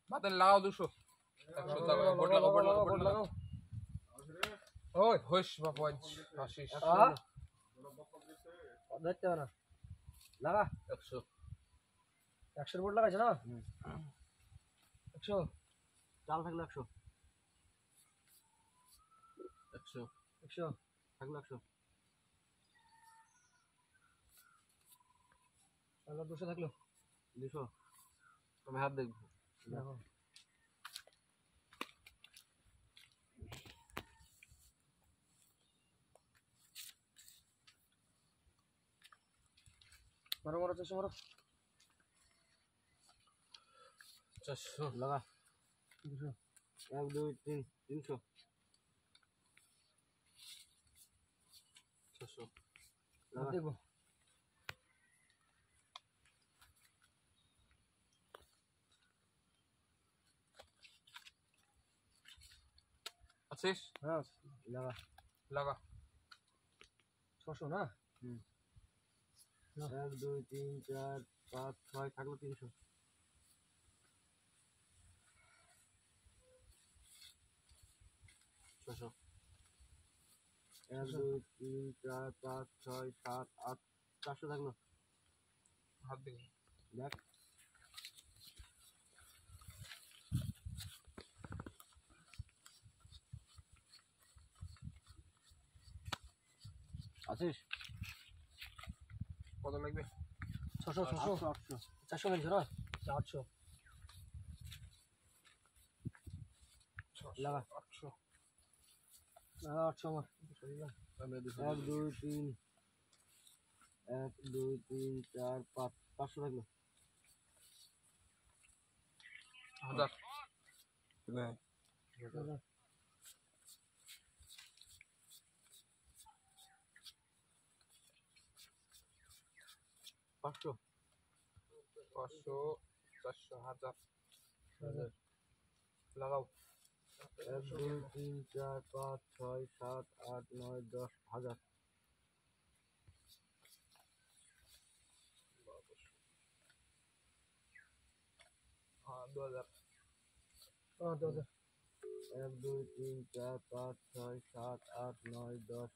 বাতেন লাগাও 200 বোর্ড লাগাও ওই হোশ বাপু আশিস দেখতে না লাগা 100 100 বোর্ড লাগাইছ না 100 চাল থাকলে 100 থাকলে 100 তাহলে 200 থাকলো 200 আমি হাত দেখবো দেখো মারো 400 মারো 400 লাগা 200 1 2 3 300 600 লাগা দেখবো আছিস হ্যাঁ লাগা লাগা 600 না 1 2 3 4 5 6 থাকলো 300 600 1 2 3 4 5 6 7 8 400 থাকলো হাত দিন দেখ আছিস কত লাগবে 600 800 400 লাগছে না 800 লাগা 800 800 মার 1 2 3 1 2 3 4 5 500 লাগলো 1000 500 500 400 1000 লাগাও 1 2 3 4 5 6 7 8 9 10 1000 हाँ 2000 हाँ 2000 1 2 3 4 5 6 7 8 9 10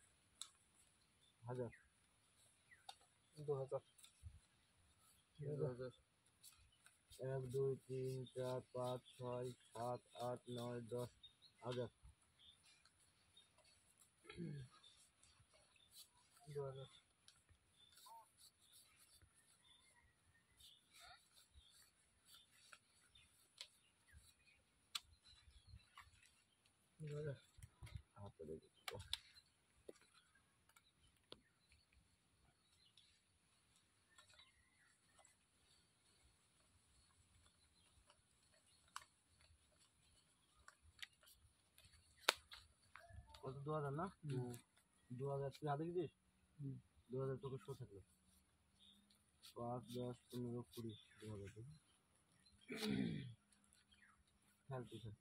1000 2000 1 2 3 4 5 6 7 8 9 10 1000 2000 হাতে দেখি কত 2000 না 2000 তুই হাতে দিস 2000 তোকে শো থাকলো 5 10 15 20 2000 খেল তুই খেল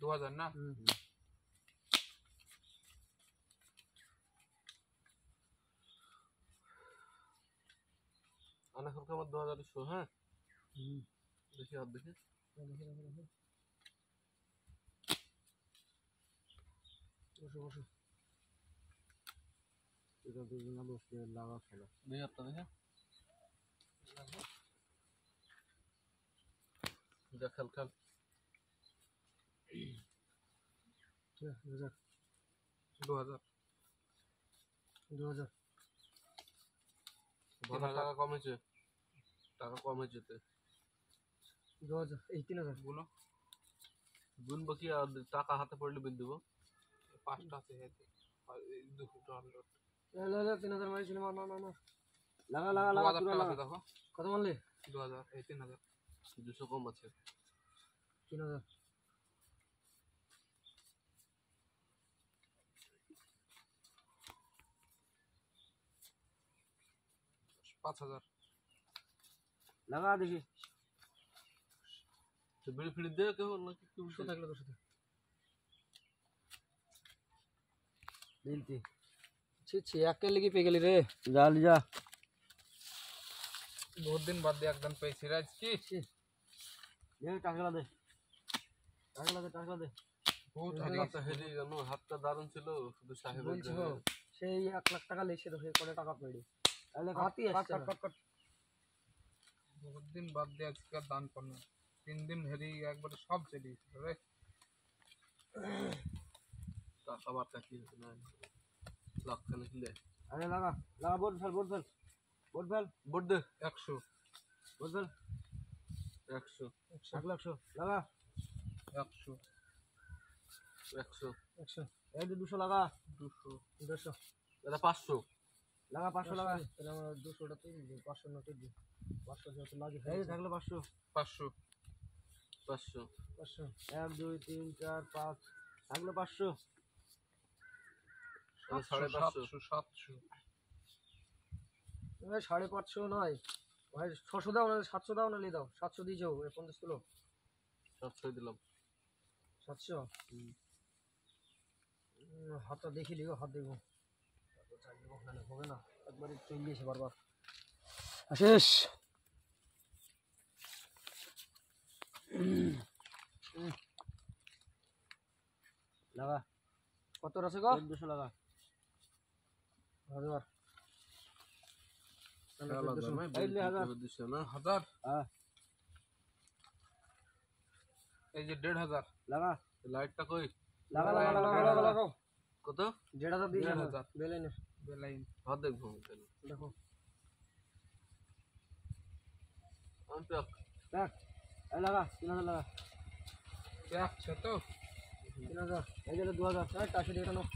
2000 না अना खर खबर 2000 शो हाँ देखिए आप देखिए বসো এটা দুজন না বসে লাগা খেলা नहीं आता देखिए जा खल खल 2000 ভালো টাকা কমেছে তে 2000 এই 3000 গুলো গুণ বাকি আর টাকা হাতে পড়লে বিল দেব পাঁচটা আছে আর 200 লে 3000 মারিছিল মার লাগা পুরো লাগা দেখো কত মারলে 2000 এই 3000 200 কম আছে 3000 5000 লাগা দেখি তো বিড়ি ফিড়ি দে কেউ নাকি কি উল্টো থাকলে তোর সাথে দিলতি ছি একা লেগে পেয়ে গেলি রে যা বহুত দিন বাদ দিয়ে একদম পেয়েছি রাজ কি টাকা দে টাকা দে বহুত হাতটা হেরে গেল, হাতটা দারুণ ছিল শুধু সাহেবের বলছি জন্য। সেই 1 লাখ টাকা লেছে তো সেই কত টাকা পেড়ি তাহলে হাতই আসছে না। বহুত দিন বাদ দিয়ে আজকে আর দান করলো, 3 দিন হেরে একবারে সব চলে গেছিল রে। টাকা বার্তা কি হতো না, লাখ খানে কিলে আরে লাগা বোর্ড ফেল বোর্ড দে 100 বোর্ড ফেল 100 1,00,000 লাগা 100 100 100 এই যে 200 লাগা 200 200 এটা 500 লাগা 500 লাগা তাহলে আমরা 200টা তুই 500 নোটে দি 500 যেহেতু লাগে এই যে থাকলে 500 500 500 500 1 2 3 4 5 থাকলে 500 700 700 ভাই 550 নয় ভাই 600 দাও না 700 দাও না লে দাও 700 দিয়ে যাও 50 কিলো 700 দিলাম 700 হাতটা দেখি লিও হাত দেখো ওখানে হবে না একবারে চলে গেছে বারবার আশেষ লাগা কত আছে গো 200 লাগা হাজার এই লে 1000 200 না 1000 হ্যাঁ এই যে 1500 লাগা লাইটটা কই লাগা লাগাও কত যেটা তো দিয়ে 1500 বেলাইনে বেলাইন হাত দেখবো তাহলে দেখো আমি তো দেখ এই লাগা 3000 লাগা এক ছোট 3000 এই যে 2000 টাকা দিয়ে নাও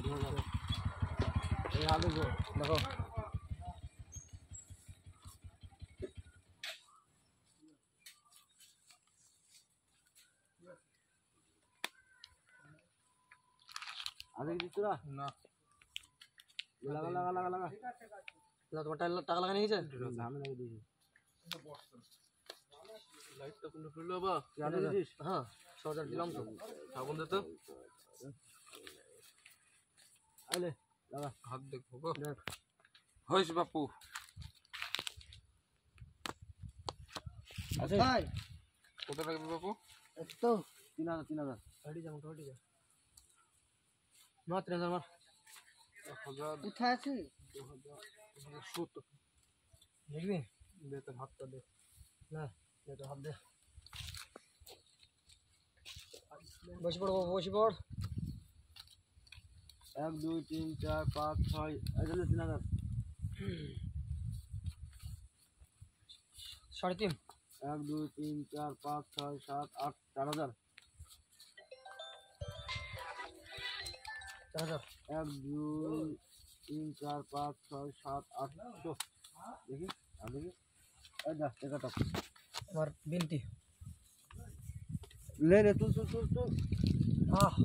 2000 এই হাত দেখো দেখো আগে দিছ তোরা না লাগা তোমার টাকা লাগানো হয়েছে আমি লাগিয়ে দিয়েছি লাইটটা কোন ফেললো বা আগে দিছিস হ্যাঁ 6000 দিলাম তো সাবুন দে তো আইলে লাগা হাত দেখবো গো দেখ হইস বাপু আছে ভাই কত লাগবে বাপু তো 3000 গাড়ি যাও গাড়ি যাও মাত্র 3000 মার 1000 কোথায় আছে 2000 দেখবি দে তোর হাতটা দে না দে তো হাত দে বসে পড় বাবু, বসে পড় 1 2 3 4 5 6 এই যে 3000 3.5 1 2 3 4 5 6 7 8 4000 4000 1 2 3 4 5 6 7 8 দেখি আর দেখি এই যা টাকাটা আমার বিনতি ले रे तू আহ